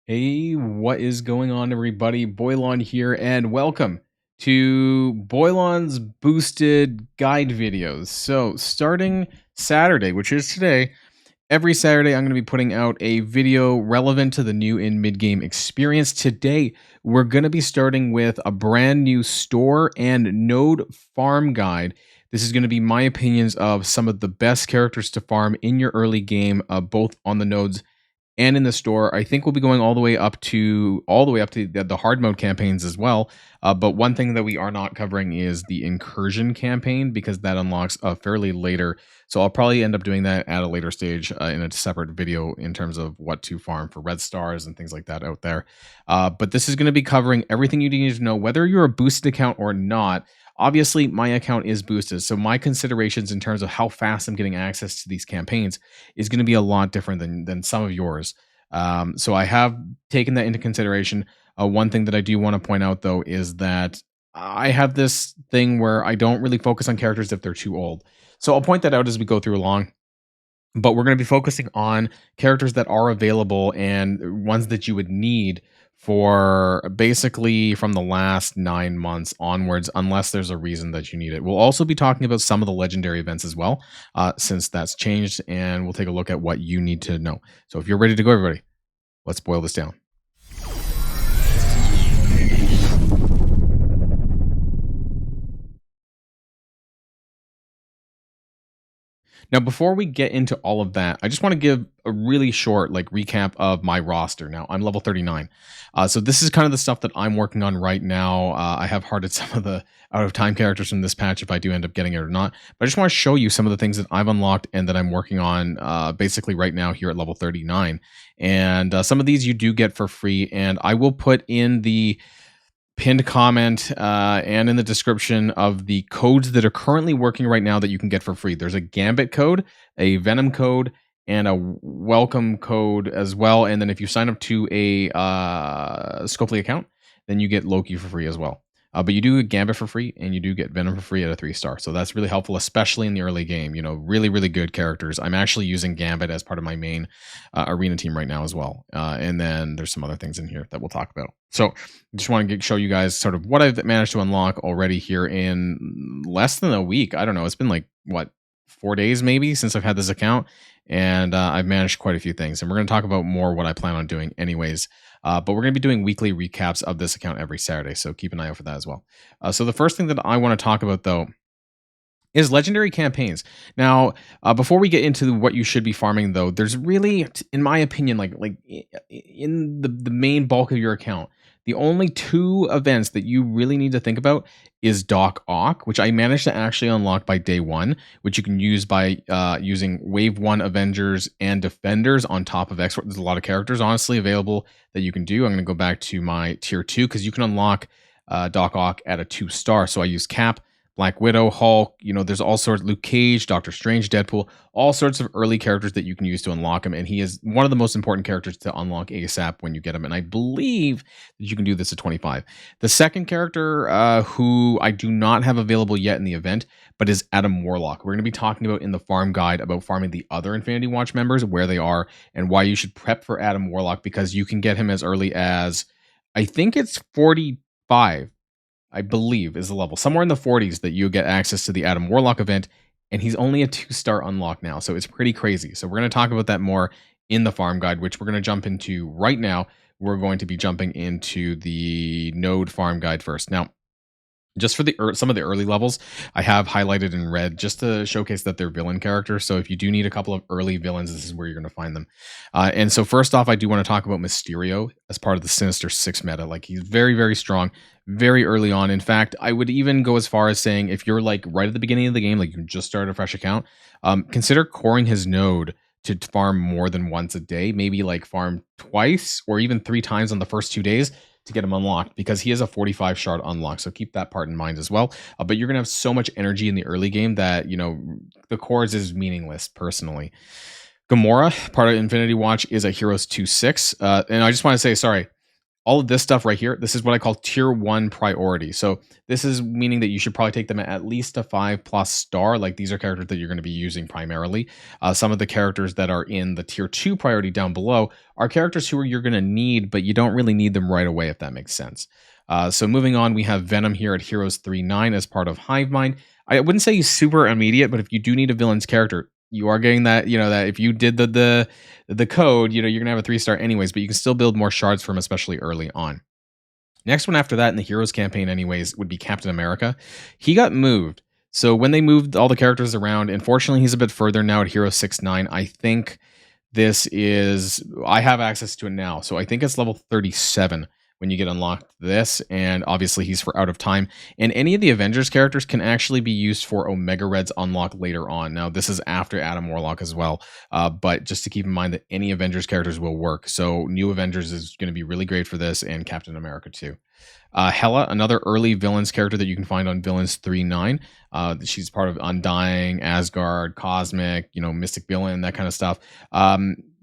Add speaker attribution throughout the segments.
Speaker 1: Hey, what is going on, everybody? Boilon here, and welcome to Boilon's boosted guide videos. So, starting Saturday, which is today, every Saturday I'm going to be putting out a video relevant to the new in mid-game experience. Today, we're going to be starting with a brand new store and node farm guide. This is going to be my opinions of some of the best characters to farm in your early game, both on the nodes and in the store. I think we'll be going all the way up to the hard mode campaigns as well. But one thing that we are not covering is the incursion campaign because that unlocks fairly later. So I'll probably end up doing that at a later stage in a separate video in terms of what to farm for red stars and things like that out there. But this is going to be covering everything you need to know, whether you're a boosted account or not. Obviously, my account is boosted, so my considerations in terms of how fast I'm getting access to these campaigns is going to be a lot different than some of yours. So I have taken that into consideration. One thing that I do want to point out, though, is that I have this thing where I don't really focus on characters if they're too old. So I'll point that out as we go through along. But we're going to be focusing on characters that are available and ones that you would need for basically from the last 9 months onwards, unless there's a reason that you need it. We'll also be talking about some of the legendary events as well, since that's changed, and we'll take a look at what you need to know. So if you're ready to go, everybody, let's boil this down. Now, before we get into all of that, I just want to give a really short recap of my roster. Now, I'm level 39. So this is kind of the stuff that I'm working on right now. I have hearted some of the out of time characters from this patch if I do end up getting it or not. But I just want to show you some of the things that I've unlocked and that I'm working on basically right now here at level 39. And some of these you do get for free. And I will put in the pinned comment and in the description of the codes that are currently working right now that you can get for free. There's a Gambit code, a Venom code, and a welcome code as well. And then if you sign up to a Scopely account, then you get Loki for free as well. But you do get Gambit for free, and you do get Venom for free at a 3-star. So that's really helpful, especially in the early game. You know, really, really good characters. I'm actually using Gambit as part of my main arena team right now as well. And then there's some other things in here that we'll talk about. So I just want to show you guys sort of what I've managed to unlock already here in less than a week. I don't know. It's been like, what, 4 days maybe since I've had this account. And I've managed quite a few things. And we're going to talk about more what I plan on doing anyways. But we're going to be doing weekly recaps of this account every Saturday. So keep an eye out for that as well. So the first thing that I want to talk about, though, is legendary campaigns. Now, before we get into what you should be farming, though, there's really, in my opinion, like in the main bulk of your account, the only 2 events that you really need to think about is Doc Ock, which I managed to actually unlock by day 1, which you can use by using Wave 1 Avengers and Defenders on top of Export. There's a lot of characters, honestly, available that you can do. I'm going to go back to my tier 2 because you can unlock Doc Ock at a 2-star. So I use Cap, Black Widow, Hulk, you know, there's all sorts, Luke Cage, Doctor Strange, Deadpool, all sorts of early characters that you can use to unlock him. And he is one of the most important characters to unlock ASAP when you get him. And I believe that you can do this at 25. The second character who I do not have available yet in the event, but is Adam Warlock. We're going to be talking about in the farm guide about farming the other Infinity Watch members, where they are, and why you should prep for Adam Warlock, because you can get him as early as, I think it's 45. I believe is the level somewhere in the 40s that you get access to the Adam Warlock event, and he's only a 2-star unlock now, so it's pretty crazy. So we're going to talk about that more in the farm guide, which we're going to jump into right now. We're going to be jumping into the node farm guide first. Now, just for some of the early levels, I have highlighted in red just to showcase that they're villain characters. So if you do need a couple of early villains, this is where you're going to find them. And so first off, I do want to talk about Mysterio as part of the Sinister 6 meta. Like, he's very, very strong, very early on. In fact, I would even go as far as saying if you're like right at the beginning of the game, like you just started a fresh account, consider coring his node to farm more than once a day, maybe like farm twice or even 3 times on the first 2 days to get him unlocked, because he has a 45 shard unlock. So keep that part in mind as well. But you're going to have so much energy in the early game that, you know, the cores is meaningless personally. Gamora, part of Infinity Watch, is a Heroes 2-6. And I just want to say, sorry, All of this stuff right here, this is what I call tier 1 priority. So this is meaning that you should probably take them at least a 5+ star. Like these are characters that you're going to be using primarily. Some of the characters that are in the tier 2 priority down below are characters who you're going to need, but you don't really need them right away, if that makes sense. So moving on, we have Venom here at Heroes 3-9 as part of Hivemind. I wouldn't say he's super immediate, but if you do need a villain's character, you are getting that, that if you did the code, you're going to have a 3-star anyways, but you can still build more shards from, especially early on. Next one after that in the Heroes campaign anyways would be Captain America. He got moved. So when they moved all the characters around, unfortunately, he's a bit further now at Hero 6-9. I think I have access to it now. So I think it's level 37 when you get unlocked this, and obviously he's for Out of Time. And any of the Avengers characters can actually be used for Omega Red's unlock later on. Now, this is after Adam Warlock as well, but just to keep in mind that any Avengers characters will work. So New Avengers is going to be really great for this, and Captain America too. Hela, another early villains character that you can find on Villains 3-9. She's part of Undying, Asgard, Cosmic, Mystic Villain, that kind of stuff.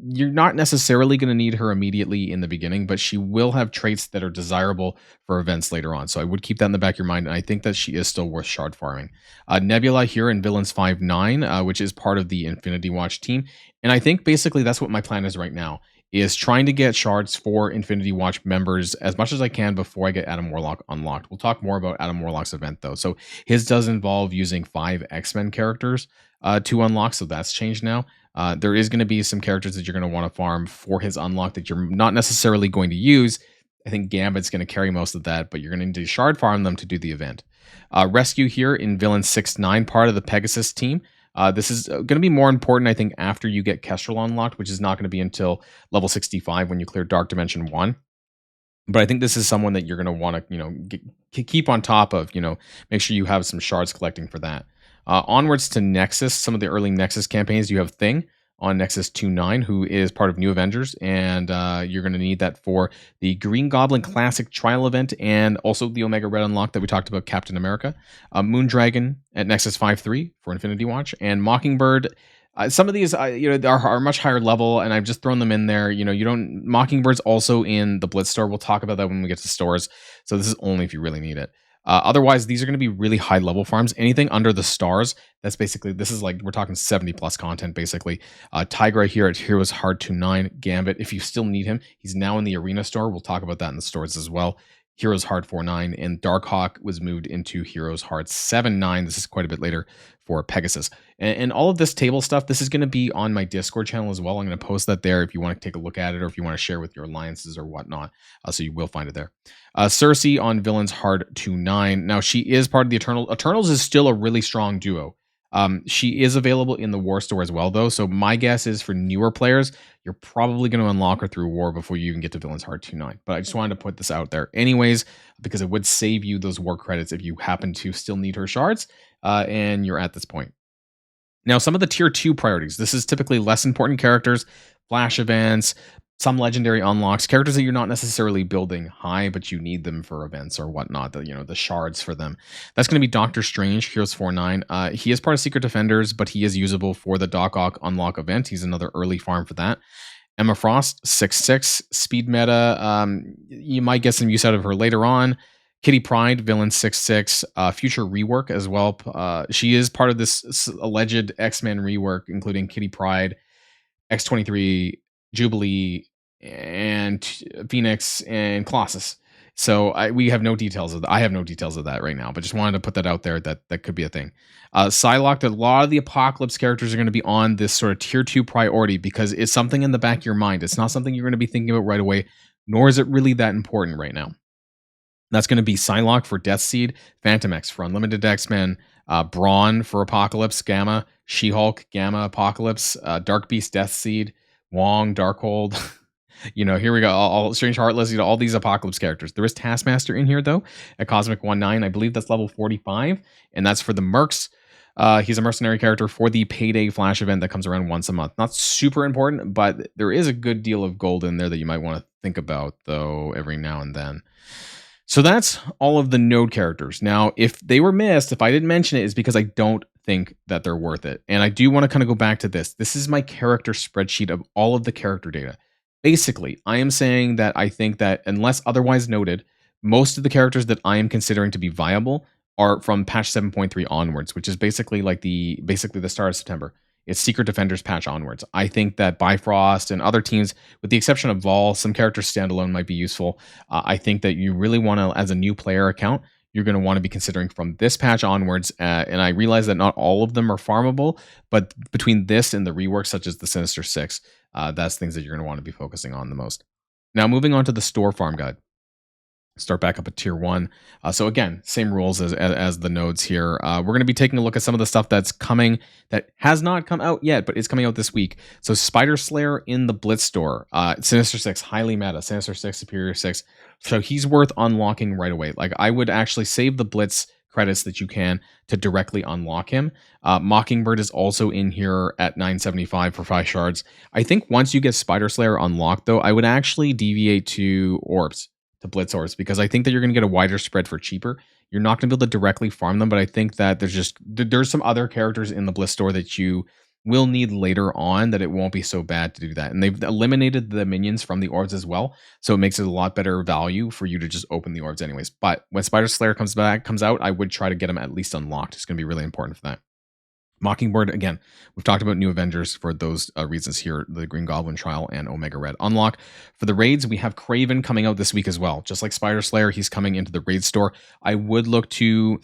Speaker 1: You're not necessarily going to need her immediately in the beginning, but she will have traits that are desirable for events later on. So I would keep that in the back of your mind, and I think that she is still worth shard farming. Nebula here in Villains 5-9, which is part of the Infinity Watch team. And I think basically that's what my plan is right now, is trying to get shards for Infinity Watch members as much as I can before I get Adam Warlock unlocked. We'll talk more about Adam Warlock's event, though. So his does involve using 5 X-Men characters to unlock, so that's changed now. There is going to be some characters that you're going to want to farm for his unlock that you're not necessarily going to use. I think Gambit's going to carry most of that, but you're going to need to shard farm them to do the event. Rescue here in Villain 6-9, part of the Pegasus team. This is going to be more important, I think, after you get Kestrel unlocked, which is not going to be until level 65 when you clear Dark Dimension 1. But I think this is someone that you're going to want to, keep on top of, make sure you have some shards collecting for that. Onwards to Nexus, some of the early Nexus campaigns, you have Thing on Nexus 2-9, who is part of New Avengers, and you're going to need that for the Green Goblin Classic Trial event and also the Omega Red unlock that we talked about, Captain America. Moondragon at Nexus 5-3 for Infinity Watch, and Mockingbird. Some of these, are much higher level, and I've just thrown them in there. Mockingbird's also in the Blitz store. We'll talk about that when we get to stores. So this is only if you really need it. Otherwise, these are going to be really high level farms. Anything under the stars, this is like, we're talking 70+ content, basically. Tigra here at Heroes Hard 2-9. Gambit, if you still need him, he's now in the Arena store. We'll talk about that in the stores as well. Heroes Hard 4-9, and Darkhawk was moved into Heroes Hard 7-9. This is quite a bit later for Pegasus. And all of this table stuff, this is going to be on my Discord channel as well. I'm going to post that there if you want to take a look at it, or if you want to share with your alliances or whatnot. So you will find it there. Cersei on Villains Hard 2-9. Now, she is part of the Eternals. Eternals is still a really strong duo. She is available in the War store as well, though. So my guess is for newer players, you're probably going to unlock her through War before you even get to Villains Hard 2-9. But I just wanted to put this out there anyways, because it would save you those War credits if you happen to still need her shards and you're at this point. Now, some of the tier 2 priorities. This is typically less important characters, flash events, some legendary unlocks, characters that you're not necessarily building high, but you need them for events or whatnot, the shards for them. That's going to be Doctor Strange, Heroes 4-9. He is part of Secret Defenders, but he is usable for the Doc Ock unlock event. He's another early farm for that. Emma Frost, 6-6, speed meta. You might get some use out of her later on. Kitty Pryde, villain 6-6, future rework as well. She is part of this alleged X-Men rework, including Kitty Pryde, X-23, Jubilee, and Phoenix, and Colossus. So we have no details of that. I have no details of that right now, but just wanted to put that out there that could be a thing. Psylocke, a lot of the Apocalypse characters are going to be on this sort of tier 2 priority because it's something in the back of your mind. It's not something you're going to be thinking about right away, nor is it really that important right now. That's going to be Psylocke for Deathseed, Phantom X for Unlimited X-Men, Brawn for Apocalypse, Gamma, She-Hulk, Gamma, Apocalypse, Dark Beast, Deathseed, Wong, Darkhold. Here we go. All Strange Heartless, all these Apocalypse characters. There is Taskmaster in here, though, at Cosmic 1-9. I believe that's level 45, and that's for the Mercs. He's a mercenary character for the Payday Flash event that comes around once a month. Not super important, but there is a good deal of gold in there that you might want to think about, though, every now and then. So that's all of the node characters. Now, if they were missed, if I didn't mention it, it's because I don't think that they're worth it. And I do want to kind of go back to this. This is my character spreadsheet of all of the character data. Basically, I am saying that I think that unless otherwise noted, most of the characters that I am considering to be viable are from patch 7.3 onwards, which is basically like basically the start of September. It's Secret Defenders patch onwards. I think that Bifrost and other teams, with the exception of Vol, some characters standalone might be useful. I think that you really want to, as a new player account, you're going to want to be considering from this patch onwards. And I realize that not all of them are farmable, but between this and the reworks such as the Sinister Six, that's things that you're going to want to be focusing on the most. Now, moving on to the store farm guide. Start back up at tier 1. So again, same rules as the nodes here. We're going to be taking a look at some of the stuff that's coming that has not come out yet, but is coming out this week. So Spider Slayer in the Blitz store. Sinister 6, highly meta. Sinister 6, Superior 6. So he's worth unlocking right away. Like, I would actually save the Blitz credits that you can to directly unlock him. Mockingbird is also in here at 975 for 5 shards. I think once you get Spider Slayer unlocked, though, I would actually deviate to orbs, to Blitz orbs, because I think that you're going to get a wider spread for cheaper. You're not going to be able to directly farm them, but I think that there's some other characters in the Blitz store that you will need later on that it won't be so bad to do that. And they've eliminated the minions from the orbs as well, so it makes it a lot better value for you to just open the orbs anyways. But when Spider Slayer comes out, I would try to get them at least unlocked. It's going to be really important for that. Mockingbird, again, we've talked about New Avengers for those reasons here, the Green Goblin Trial and Omega Red unlock. For the raids, we have Kraven coming out this week as well. Just like Spider Slayer, he's coming into the raid store. I would look to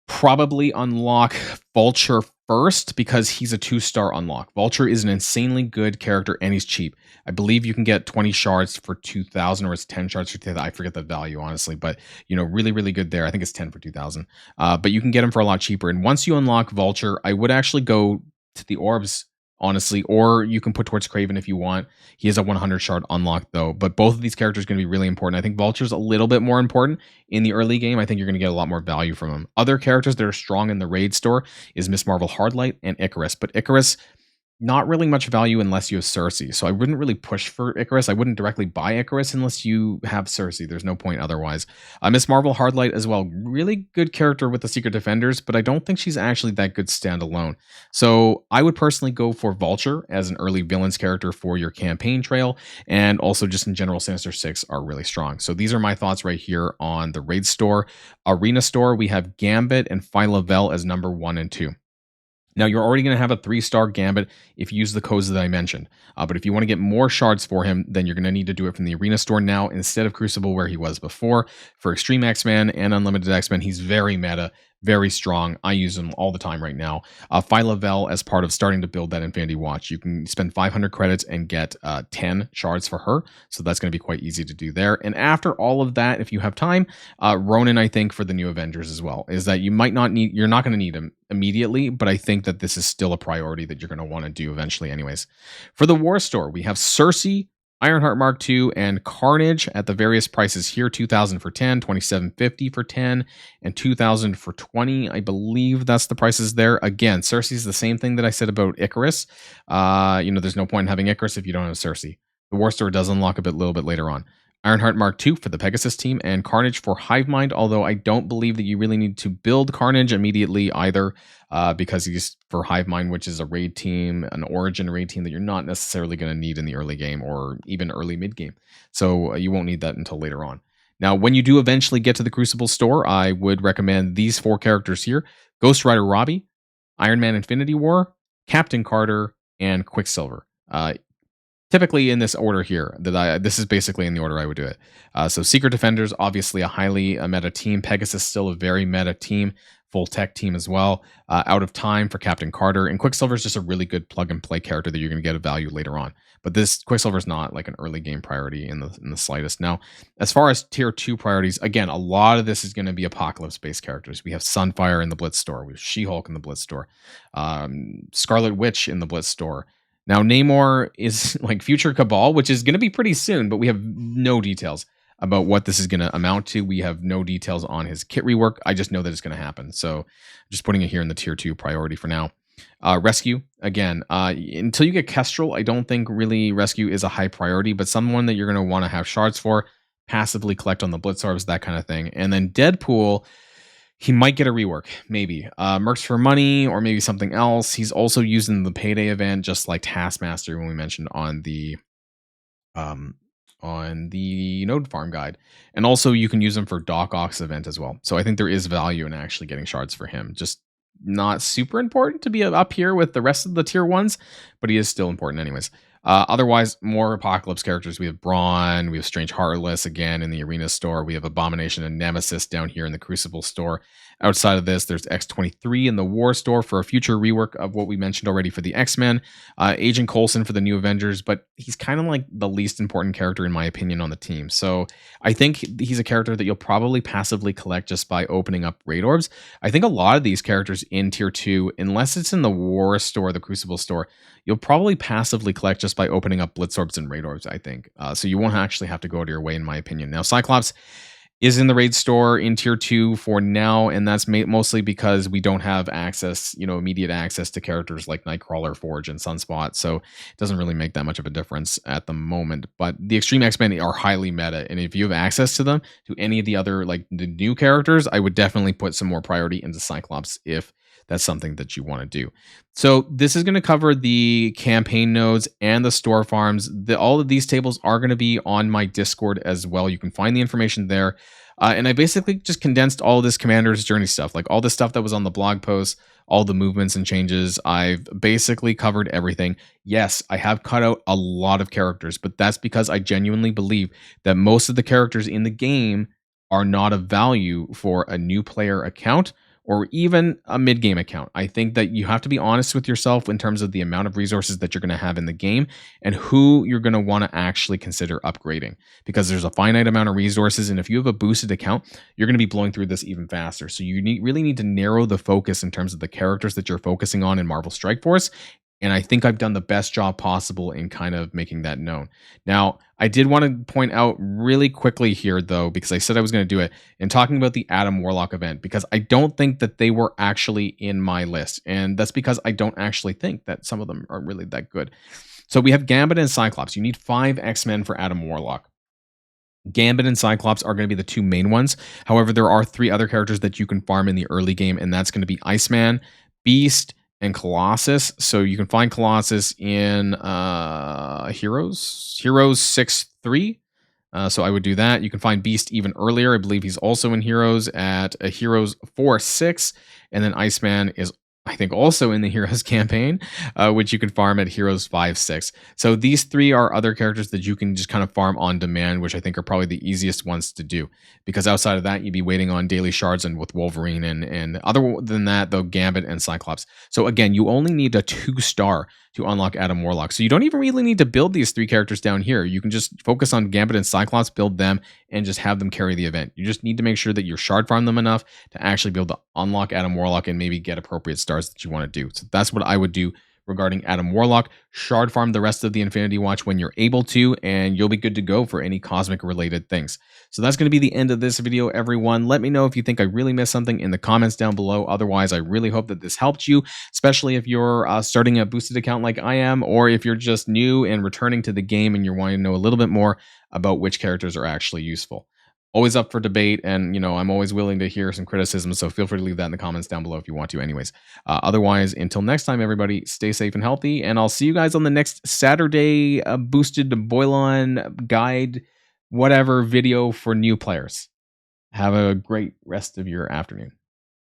Speaker 1: probably unlock Vulture first because he's a 2-star unlock. Vulture is an insanely good character and he's cheap. I believe you can get 20 shards for 2,000 or it's 10 shards for 2,000. I forget the value, honestly, but really, really good there. I think it's 10 for 2,000. But you can get him for a lot cheaper. And once you unlock Vulture, I would actually go to the orbs, honestly, or you can put towards Kraven if you want. He is a 100 shard unlock though, but both of these characters are going to be really important. I think Vulture's a little bit more important in the early game. I think you're going to get a lot more value from him. Other characters that are strong in the raid store is Miss Marvel Hardlight and Icarus, but Icarus, not really much value unless you have Cersei. So I wouldn't really push for Icarus. I wouldn't directly buy Icarus unless you have Cersei. There's no point otherwise. Miss Marvel Hardlight as well. Really good character with the Secret Defenders, but I don't think she's actually that good standalone. So I would personally go for Vulture as an early villains character for your campaign trail. And also just in general, Sinister 6 are really strong. So these are my thoughts right here on the raid store. Arena store, we have Gambit and Phyla-Vell as number 1 and 2. Now, you're already going to have a 3-star Gambit if you use the codes that I mentioned. But if you want to get more shards for him, then you're going to need to do it from the Arena store now instead of Crucible where he was before. For Extreme X-Men and Unlimited X-Men, he's very meta, very strong. I use him all the time right now. Phyla-Vell, as part of starting to build that Infinity Watch, you can spend 500 credits and get 10 shards for her. So that's going to be quite easy to do there. And after all of that, if you have time, Ronan, I think, for the New Avengers as well, is that you're not going to need him immediately, but I think that this is still a priority that you're going to want to do eventually anyways. For the War Store, we have Cersei, Ironheart Mark II, and Carnage at the various prices here. 2,000 for 10, 2,750 for 10, and 2,000 for 20. I believe that's the prices there. Again, Cersei's the same thing that I said about Icarus. There's no point in having Icarus if you don't have Cersei. The War Store does unlock a little bit later on. Ironheart Mark II for the Pegasus team, and Carnage for Hivemind, although I don't believe that you really need to build Carnage immediately either, because he's for Hivemind, which is a raid team, an Origin raid team that you're not necessarily going to need in the early game or even early mid-game. So you won't need that until later on. Now, when you do eventually get to the Crucible store, I would recommend these 4 characters here: Ghost Rider Robbie, Iron Man Infinity War, Captain Carter, and Quicksilver. Typically in this order here, this is basically in the order I would do it. So Secret Defenders, obviously a highly meta team. Pegasus, still a very meta team. Full tech team as well. Out of Time for Captain Carter. And Quicksilver is just a really good plug and play character that you're going to get a value later on. But this Quicksilver is not like an early game priority in the slightest. Now, as far as tier 2 priorities, again, a lot of this is going to be Apocalypse-based characters. We have Sunfire in the Blitz store. We have She-Hulk in the Blitz store. Scarlet Witch in the Blitz store. Now, Namor is like Future Cabal, which is going to be pretty soon, but we have no details about what this is going to amount to. We have no details on his kit rework. I just know that it's going to happen. So just putting it here in the tier 2 priority for now. Rescue, again, until you get Kestrel, I don't think really Rescue is a high priority, but someone that you're going to want to have shards for, passively collect on the Blitz Orbs, that kind of thing. And then Deadpool, he might get a rework, maybe. Mercs for money, or maybe something else. He's also used in the Payday event, just like Taskmaster when we mentioned on the um, on the node farm guide. And also you can use them for Doc Ock's event as well. So I think there is value in actually getting shards for him. Just not super important to be up here with the rest of the tier ones, but he is still important anyways. Otherwise, more Apocalypse characters. We have Brawn, we have Strange Heartless again in the Arena store. We have Abomination and Nemesis down here in the Crucible store. Outside of this, there's X-23 in the War store for a future rework of what we mentioned already for the X-Men. Agent Coulson for the New Avengers, but he's kind of like the least important character in my opinion on the team. So I think he's a character that you'll probably passively collect just by opening up raid orbs. I think a lot of these characters in tier 2, unless it's in the War store, the Crucible store, you'll probably passively collect just by opening up blitz orbs and raid orbs, I think. So you won't actually have to go to your way, in my opinion. Now, Cyclops is in the raid store in tier 2 for now, and that's mostly because we don't have access, immediate access to characters like Nightcrawler, Forge, and Sunspot, so it doesn't really make that much of a difference at the moment. But the Extreme X-Men are highly meta, and if you have access to them, to any of the other, like, the new characters, I would definitely put some more priority into Cyclops if that's something that you want to do. So this is going to cover the campaign nodes and the store farms. All of these tables are going to be on my Discord as well. You can find the information there. And I basically just condensed all this Commander's Journey stuff, like all the stuff that was on the blog post, all the movements and changes. I've basically covered everything. Yes, I have cut out a lot of characters, but that's because I genuinely believe that most of the characters in the game are not of value for a new player account or even a mid-game account. I think that you have to be honest with yourself in terms of the amount of resources that you're going to have in the game and who you're going to want to actually consider upgrading, because there's a finite amount of resources, and if you have a boosted account, you're going to be blowing through this even faster. So you really need to narrow the focus in terms of the characters that you're focusing on in Marvel Strike Force. And I think I've done the best job possible in kind of making that known. Now, I did want to point out really quickly here, though, because I said I was going to do it, in talking about the Adam Warlock event, because I don't think that they were actually in my list. And that's because I don't actually think that some of them are really that good. So we have Gambit and Cyclops. You need 5 X-Men for Adam Warlock. Gambit and Cyclops are going to be the 2 main ones. However, there are 3 other characters that you can farm in the early game, and that's going to be Iceman, Beast, and Colossus. So you can find Colossus in Heroes 6-3. So I would do that. You can find Beast even earlier. I believe he's also in Heroes at Heroes 4-6. And then Iceman is, I think, also in the Heroes campaign, which you can farm at Heroes 5-6. So these 3 are other characters that you can just kind of farm on demand, which I think are probably the easiest ones to do. Because outside of that, you'd be waiting on daily shards and with Wolverine, and other than that, though, Gambit and Cyclops. So again, you only need a 2-star to unlock Adam Warlock. So you don't even really need to build these 3 characters down here. You can just focus on Gambit and Cyclops, build them, and just have them carry the event. You just need to make sure that you're shard farm them enough to actually be able to unlock Adam Warlock and maybe get appropriate stars that you want to do. So that's what I would do regarding Adam Warlock. Shard farm the rest of the Infinity Watch when you're able to, and you'll be good to go for any cosmic related things. So that's going to be the end of this video, everyone. Let me know if you think I really missed something in the comments down below. Otherwise, I really hope that this helped you, especially if you're starting a boosted account like I am, or if you're just new and returning to the game and you're wanting to know a little bit more about which characters are actually useful. Always up for debate, and I'm always willing to hear some criticism, so feel free to leave that in the comments down below if you want to anyways. Otherwise, until next time, everybody, stay safe and healthy, and I'll see you guys on the next Saturday boosted Boilon guide whatever video for new players. Have a great rest of your afternoon.